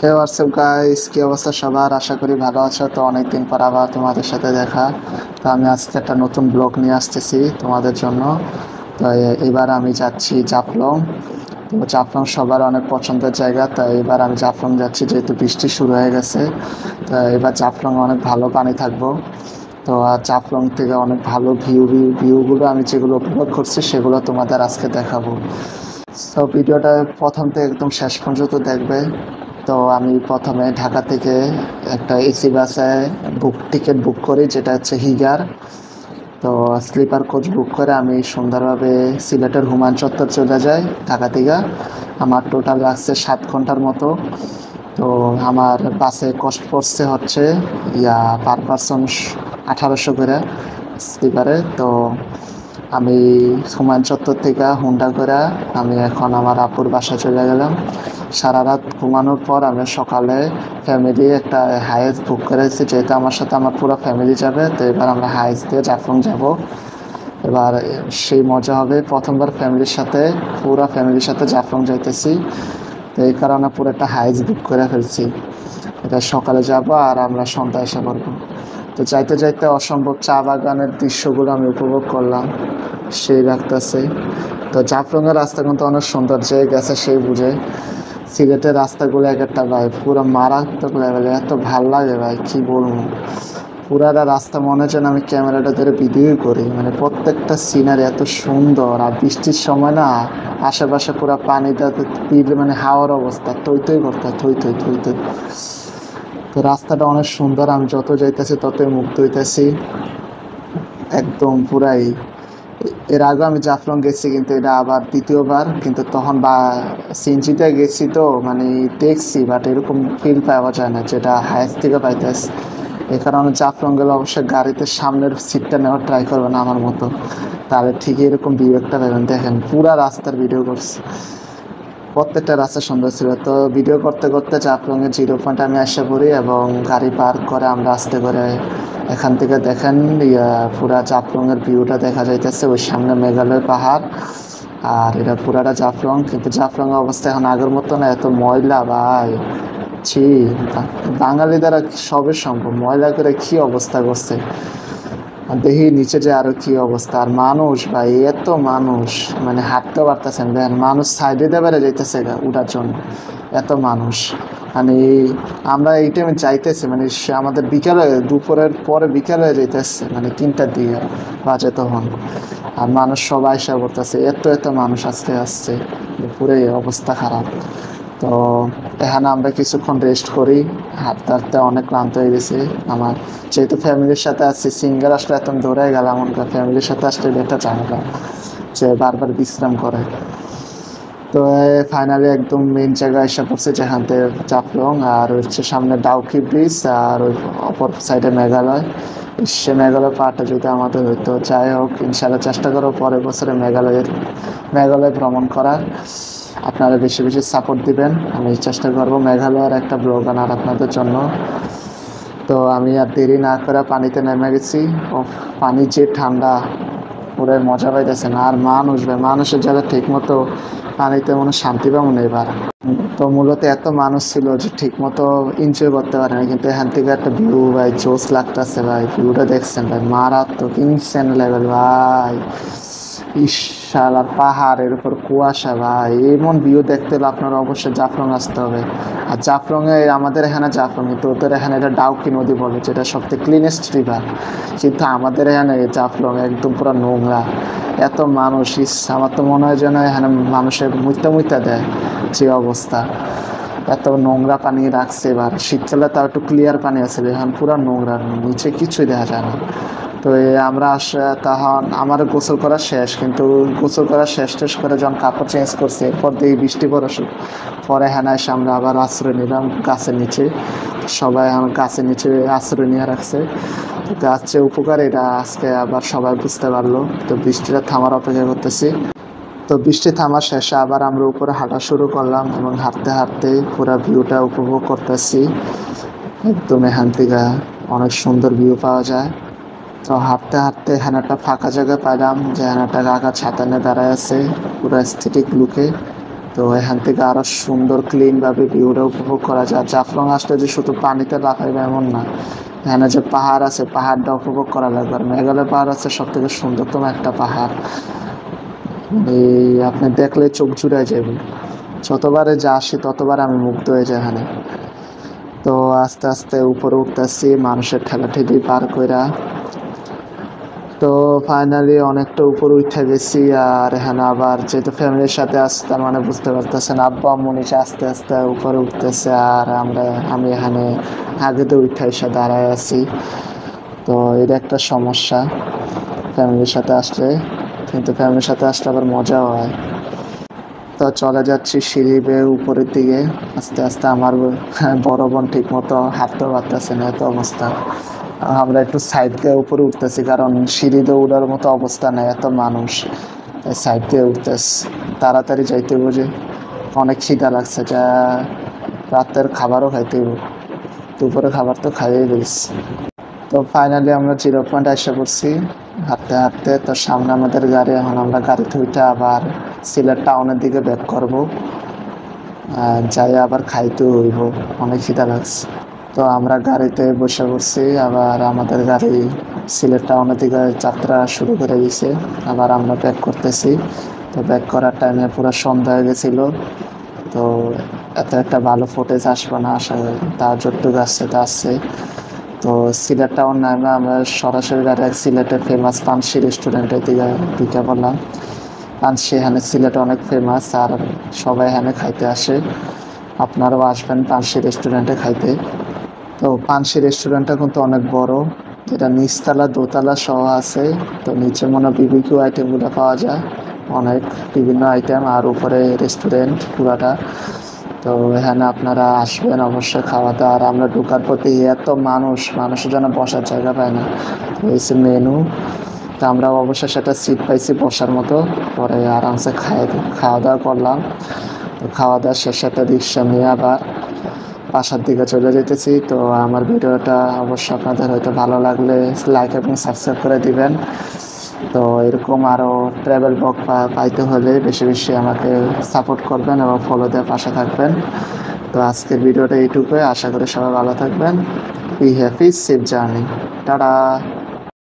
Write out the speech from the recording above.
হে WhatsApp guys, কি অবস্থা সবার? আশা করি ভালো আছো। তো অনেকদিন পর আবার তোমাদের সাথে দেখা। তো আমি আজকে একটা নতুন ব্লগ নিয়ে আসতেছি তোমাদের জন্য। তো এবার আমি যাচ্ছি জাফলং। তো জাফলং সবার অনেক পছন্দের জায়গা, তো এবার আমি জাফলং যাচ্ছি যেহেতু বৃষ্টি শুরু হয়ে গেছে। তো এবার জাফলং অনেক ভালো পানি থাকবো। তো আর জাফলং থেকে অনেক ভালো ভিউগুলো আমি যেগুলো উপভোগ করছি সেগুলো তোমাদের আজকে দেখাবো। তো ভিডিওটা প্রথম থেকে একদম শেষ পর্যন্ত দেখবে। তো আমি প্রথমে ঢাকা থেকে একটা এসি বাসে টিকিট বুক করি, যেটা হচ্ছে হিগার। তো স্লিপার কোচ বুক করে আমি সুন্দরভাবে সিলেটের হুমায়ুন চত্বর চলে যাই ঢাকা থেকে। আমার টোটাল লাগছে 7 ঘন্টার মতো। তো আমার বাসে কস্ট পড়ছে হচ্ছে পার পারসন 1800 করে স্লিপারে। তো আমি হুমায়ুন চত্বর থেকে হুন্ডা করে আমি এখন আমার আপুর বাসায় চলে গেলাম। সারা রাত ঘুমানোর পর আমি সকালে ফ্যামিলি একটা হাইস বুক করেছি, যেহেতু আমার সাথে আমার পুরো ফ্যামিলি যাবে। তো এবার আমরা হাইস দিয়ে জাফলং যাব। এবার সেই মজা হবে, প্রথমবার ফ্যামিলির সাথে পুরো ফ্যামিলির সাথে জাফলং যাইতেছি। তো এই কারণে পুরো একটা হাইস বুক করে ফেলছি। এটা সকালে যাব আর আমরা সন্ধ্যায় এসে পড়বো। তো যাইতে যাইতে অসম্ভব চা বাগানের দৃশ্যগুলো আমি উপভোগ করলাম, সেই লাগতেছে। তো জাফলংয়ের রাস্তা কিন্তু অনেক সুন্দর, যে গেছে সেই বুঝে। সিলেটের রাস্তাগুলো এক একটা ভাই পুরো মারাত্মক লেভেলে, এত ভাল লাগে ভাই কি বলবো। পুরাটা রাস্তা মনে হচ্ছে না আমি ক্যামেরাটা ধরে ভিডিও করি, মানে প্রত্যেকটা সিনারি এত সুন্দর। আর বৃষ্টির সময় না আশেপাশে পুরো পানিতে মানে হাওয়ার অবস্থা থই থই করতে থই থই থই থই। তো রাস্তাটা অনেক সুন্দর, আমি যত যাইতেছি ততই মুগ্ধ হইতেছি একদম পুরাই। এর আগে আমি জাফলং গেছি, কিন্তু এটা আবার দ্বিতীয়বার, কিন্তু তখন বা সিনজিতে গেছি, তো মানে দেখছি, বাট এরকম ফিল পাওয়া যায় না যেটা হাইস্ট থেকে পাইতেছি। এই কারণে জাফলং গেলে অবশ্যই গাড়িতে সামনের সিটটা নেওয়ার ট্রাই করবেন আমার মতো, তাহলে ঠিকই এরকম ভিউ একটা পাবেন। দেখেন পুরা রাস্তার ভিডিও করছি, প্রত্যেকটা রাস্তা সুন্দর ছিল। তো ভিডিও করতে করতে জাফলংয়ের 0 পয়েন্ট আমি আসা পড়ি এবং গাড়ি পার্ক করে আমরা আস্তে করে এখান থেকে দেখেন পুরা জাফলংয়ের ভিউটা দেখা যাইতেছে। ওই সামনে মেঘালয় পাহাড়, আর এটা পুরাটা জাফলং। কিন্তু জাফলংয়ের অবস্থা এখন আগের মতো না, এত ময়লা ভাই, ছি। বাঙালি দ্বারা সবে সম্ভব, ময়লা করে কি অবস্থা করছে। আর দেখি নিচে যে আরো কি অবস্থা। আর মানুষ ভাই, এত মানুষ, মানে হাঁটতে পারতেছেন দেখেন, মানুষ সাইডে দিয়ে বেড়ে যাইতেছে উঠার জন্য, এত মানুষ। মানে আমরা এই টাইমে যাইতেছি, মানে সে আমাদের বিকাল হয়ে দুপুরের পরে বিকাল হয়ে যাইতেছে, মানে 3টার দিকে বাজে তখন। আর মানুষ সবাই এসে করতেছে, এত এত মানুষ আজকে আসছে, পুরো অবস্থা খারাপ। তো এখানে আমরা কিছুক্ষণ রেস্ট করি, হাঁটতে হাঁটতে অনেক ক্লান্ত হয়ে গেছি আমার। যেহেতু ফ্যামিলির সাথে আসছি, সিঙ্গেল আসলে এত দৌড়ে গেলাম, ফ্যামিলির সাথে আসলে এটা ঝামেলা, যে বারবার বিশ্রাম করে। তো ফাইনালি একদম মেইন জায়গায় এসে পড়ছে, যেখান থেকে জাফলং আর হচ্ছে সামনে ডাউকি ব্রিজ, আর ওই অপর সাইডে মেঘালয়। সে মেঘালয় পাহাড়টা যদি আমাদের হইতো, যাই হোক ইনশাল্লাহ চেষ্টা করো পরের বছরে মেঘালয় ভ্রমণ করার। আপনারা বেশি বেশি সাপোর্ট দিবেন, আমি চেষ্টা করবো মেঘালয়ের একটা ব্লগ আনার আপনাদের জন্য। তো আমি আর দেরি না করে পানিতে নেমে গেছি। ও পানি যে ঠান্ডা, পুরো মজা পাইতেছে না। আর মানুষের জায়গা ঠিক মতো পানিতে মনে শান্তি পাবো না এবার। তো মূলত এত মানুষ ছিল যে ঠিক মতো এনজয় করতে পারে না, কিন্তু এখান থেকে একটা ভিউ ভাই জোস লাগতেছে ভাই। ভিউটা দেখছেন ভাই, মারাত্মক ইনসেন লেভেল ভাই। আর পাহাড়ের উপর কুয়াশা ভাই, এমন ভিউ দেখতে হলে আপনারা অবশ্যই জাফলং আসতে হবে। আর জাফলং এ আমাদের এখানে জাফলং, তো ওদের এখানে এটা ডাউকি নদী বলে, যেটা সবথেকে ক্লিনেস্ট রিভার। কিন্তু আমাদের এখানে জাফলং একদম পুরো নোংরা, এত মানুষ। আমার তো মনে হয় যেন এখানে মানুষের মুইতা দেয়, যে অবস্থা। এত নোংরা পানি রাখছে। এবার শীতকালে তাও একটু ক্লিয়ার পানি আছে, এখন পুরো নোংরা, নিচে কিছুই দেখা যায় না। তো আমরা তখন আমার গোসল করা শেষ, কিন্তু গোসল করা শেষ করে যখন কাপড় চেঞ্জ করছে, এরপর দিয়ে বৃষ্টি পরে হ্যাঁ এসে আমরা আবার আশ্রয় নিলাম গাছের নিচে। সবাই আমার গাছের নিচে আশ্রয় নিয়ে রাখছে। তো গাছের উপকার এটা আজকে আবার সবাই বুঝতে পারলো। তো বৃষ্টিটা থামার অপেক্ষা করতেছি। তো বৃষ্টি থামার শেষে আবার আমরা উপরে হাঁটা শুরু করলাম, এবং হাঁটতে হাঁটতে পুরো ভিউটা উপভোগ করতেছি। একদম এখান থেকে অনেক সুন্দর ভিউ পাওয়া যায়। তো হাঁটতে হাঁটতে এখানে একটা ফাঁকা জায়গা পাইলাম, যে এখানে একটা কাকা ছাতা নিয়ে দাঁড়ায় আছে পুরো স্থিতিক লুকে। তো এখান থেকে আরো সুন্দর ক্লিনভাবে ভিউটা উপভোগ করা যায়। জাফলং আসলে যে শুধু পানিতে লাগাইবে এমন না, এখানে যে পাহাড় আছে পাহাড়টা উপভোগ করা লাগবে। আর মেঘালয় পাহাড় আছে সব থেকে সুন্দরতম একটা পাহাড়, আপনি দেখলে চোখ জুড়ে যাবে। যতবারে যা আসি ততবার আমি মুগ্ধ হয়ে যাই এখানে। তো আস্তে আস্তে উপরে উঠতেছি মানুষের ঠেলাঠেলি পার কইরা। তো ফাইনালি অনেকটা উপরে উঠে গেছি। আর এখানে আবার যেহেতু ফ্যামিলির সাথে আসতে মানে বুঝতে পারতেছেন, আব্বা আম্মু নিচে আস্তে আস্তে উপরে উঠতেছে আর আমি এখানে আগে তো উঠে এসে দাঁড়ায় আছি। তো এটা একটা সমস্যা ফ্যামিলির সাথে আসলে, কিন্তু ফ্যামিলির সাথে আসলে আবার মজাও হয়। তো চলে যাচ্ছি সিঁড়ি বেয়ে উপরের দিকে আস্তে আস্তে। আমার বড় বোন ঠিক মতো হাঁটতেও পারতেছে না, এত অবস্থা। আমরা একটু সাইড দিয়ে উপরে উঠতেছি, কারণ সিঁড়িতে উঠার মতো অবস্থা নেই, এত মানুষ। তাই সাইড দিয়ে উঠতেছি, তাড়াতাড়ি যাইতে বুঝে। অনেক খিদা লাগছে, যা রাতের খাবারও খাইতে, দুপুরে খাবার তো খাইয়ে গেছি। তো ফাইনালি আমরা 0 পয়েন্ট এসে পড়ছি হাঁটতে হাঁটতে। তো সামনে আমাদের গাড়ি, এখন আমরা গাড়িতে উঠে আবার সিলেট টাউনের দিকে ব্যাক করবো। যাই আবার খাইতে হইব, অনেক খিদা লাগছে। তো আমরা গাড়িতে বসে পড়ছি, আবার আমাদের গাড়ি সিলেট টাউনের দিকে যাত্রা শুরু করে দিয়েছে। আবার আমরা ব্যাক করতেছি। তো ব্যাক করার টাইমে পুরো সন্ধ্যা হয়ে গেছিলো। তো এত একটা ভালো ফুটেজ আসবে না আশা করি, তা যতটুকু আসছে তা আসছে। তো সিলেট টাউন নামে আমরা সরাসরি ডাইরেক্ট সিলেটের ফেমাস পানসি রেস্টুরেন্টের দিকে ঢুকে পড়লাম। পানসি এখানে সিলেটে অনেক ফেমাস, আর সবাই এখানে খাইতে আসে। আপনারাও আসবেন পানসি রেস্টুরেন্টে খাইতে। তো পানসি রেস্টুরেন্টটা কিন্তু অনেক বড়, যেটা নিচতলা দোতলা সহ আছে। তো নিচে মনে বিবিকিউ আইটেমগুলো পাওয়া যায়, অনেক বিভিন্ন আইটেম, আর উপরে রেস্টুরেন্ট পুরাটা। তো এখানে আপনারা আসবেন অবশ্যই খাওয়াতে। আর আমরা ঢোকার প্রতি এত মানুষের জন্য বসার জায়গা পায় না। তো এই মেনু, তো আমরা অবশ্যই সেটা সিট পাইছি বসার মতো। পরে আরামসে খাওয়া দাওয়া করলাম। তো খাওয়া দাওয়া শেষে একটা রিক্সা নিয়ে আবার বাসার দিকে চলে যেতেছি। তো আমার ভিডিওটা অবশ্যই আপনাদের হয়তো ভালো লাগলে লাইক এবং সাবস্ক্রাইব করে দিবেন। তো এরকম আরও ট্রাভেল ব্লগ পাইতে হলে বেশি বেশি আমাকে সাপোর্ট করবেন এবং ফলো দিয়ে পাশে থাকবেন। তো আজকের ভিডিওটা এইটুকুই, আশা করি সবাই ভালো থাকবেন। Be happy, safe journey, tata.